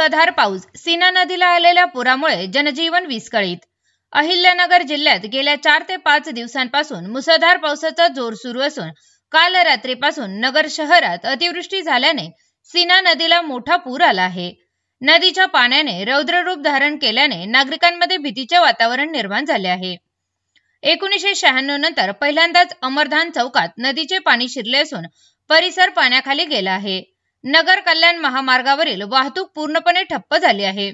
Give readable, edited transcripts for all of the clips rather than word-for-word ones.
मुसळधार पाऊस, सीना नदीला आलेल्या पुरामुळे जनजीवन विस्कळीत। अहिल्यानगर जिल्ह्यात गेल्या 4 ते 5 दिवसांपासून मुसळधार पावसाचा जोर सुरू असून काल रात्रीपासून नगर शहरात अतिवृष्टी झाल्याने सीना नदीला मोठा पूर आला आहे। नदीच्या पाण्याने रौद्ररूप धारण केल्याने नागरिकांमध्ये भीतीचे वातावरण निर्माण झाले आहे। 1996 नंतर पहिल्यांदाच अमरधान चौकात नदीचे पाणी शिरले असून परिसर पाण्याखाली गेला आहे। नगर कल्याण महामार्गावरील वाहतूक पूर्णपणे ठप्प झाली आहे।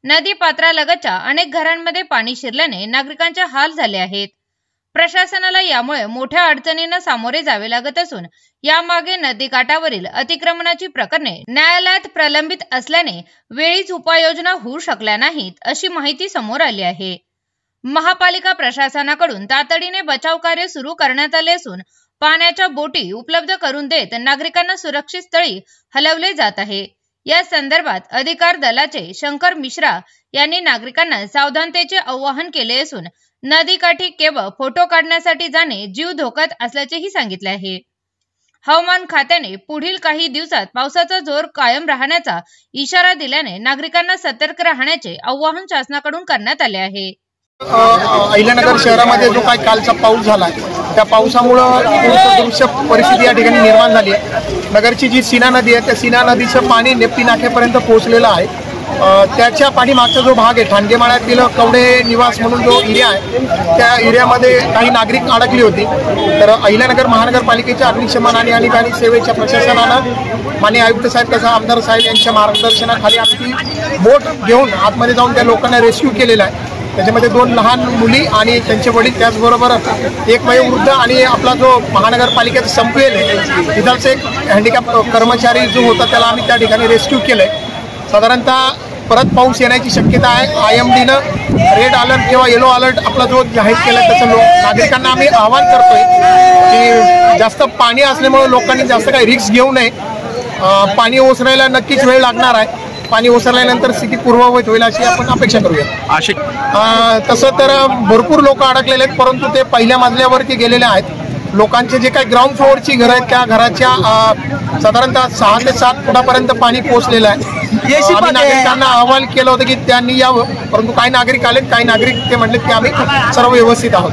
नदी पात्रालगतच्या अनेक घरांमध्ये पाणी शिरल्याने नागरिकांचे हाल झाले आहेत। प्रशासनाला यामुळे मोठ्या अडचणींना सामोरे जावे लागत असून यामागे नदीकाठावरील अतिक्रमणाची प्रकरणे न्यायालयात प्रलंबित असल्याने वेळीच उपाययोजना होऊ शकल्या नाहीत, अशी माहिती समोर आली आहे। महापालिका प्रशासनाकडून तातडीने बचाव कार्य सुरू करण्यात आले असून पाण्याच्या बोटी उपलब्ध करून देत नागरिकांना सुरक्षित स्थळी हलवले जात आहे। या संदर्भात अधिकार दलाचे शंकर मिश्रा यांनी नागरिकांना सावधानतेचे आवाहन केले असून नदीकाठी केवळ फोटो काढण्यासाठी जाणे जीव धोक्यात असल्याचेही सांगितले आहे। हवामान खात्याने पुढील काही दिवसात पावसाचा जोर कायम राहण्याचा इशारा दिल्याने नागरिकांना सतर्क राहण्याचे आवाहन शासनाकडून करण्यात आले आहे। अहिल्यानगर शहरामध्ये जो काही कालचा पाऊस झाला त्या पावसामुळे दृश्य परिस्थिती या ठिकाणी निर्माण झाली आहे। नगरची जी सीना नदी आहे त्या सीना नदीचं पाणी नेप्ती नाक्यापर्यंत पोहोचलेलं आहे। त्याच्या पाठीमागचा जो भाग आहे ठाणगेमाळ्यातील कवडे निवास म्हणून जो एरिया आहे त्या एरियामध्ये काही नागरिक अडकली होती। तर अहिल्यानगर महानगरपालिकेच्या अग्निशमन आणि आणीबाणी सेवेच्या प्रशासनानं माननीय आयुक्त साहेब तथा आमदार साहेब यांच्या मार्गदर्शनाखाली आम्ही बोट घेऊन आतमध्ये जाऊन त्या लोकांना रेस्क्यू केलेला आहे। त्याच्यामध्ये 2 लहान मुली आणि त्यांचे वडील, त्याचबरोबर एक वयोवृद्ध आणि आपला जो महानगरपालिकेचा संपलेला आहे तिथलचा एक हँडिकॅप कर्मचारी जो होता त्याला आम्ही त्या ठिकाणी रेस्क्यू केलं आहे। साधारणतः परत पाऊस येण्याची शक्यता आहे। IMDनं रेड अलर्ट किंवा येलो अलर्ट आपला जो जाहीर केला आहे त्याचं नागरिकांना आम्ही आवाहन करतोय की जास्त पाणी असल्यामुळे लोकांनी जास्त काही रिस्क घेऊ नये। पाणी ओसरायला नक्कीच वेळ लागणार आहे। पाणी ओसरल्यानंतर स्थिती पूर्ववत होईल अशी आपण अपेक्षा करूया। तसं तर भरपूर लोक अडकलेले आहेत, परंतु ते पहिल्या मजल्यावरती गेलेले आहेत। लोकांचे जे काही ग्राउंड फ्लोअरची घरं आहेत त्या घराच्या साधारणतः 6 ते 7 फुटापर्यंत पाणी पोहोचलेलं आहे। आम्ही नागरिकांना आवाहन केलं होतं की त्यांनी यावं, परंतु काही नागरिक आलेत, काही नागरिक ते म्हणले की आम्ही सर्व व्यवस्थित आहोत।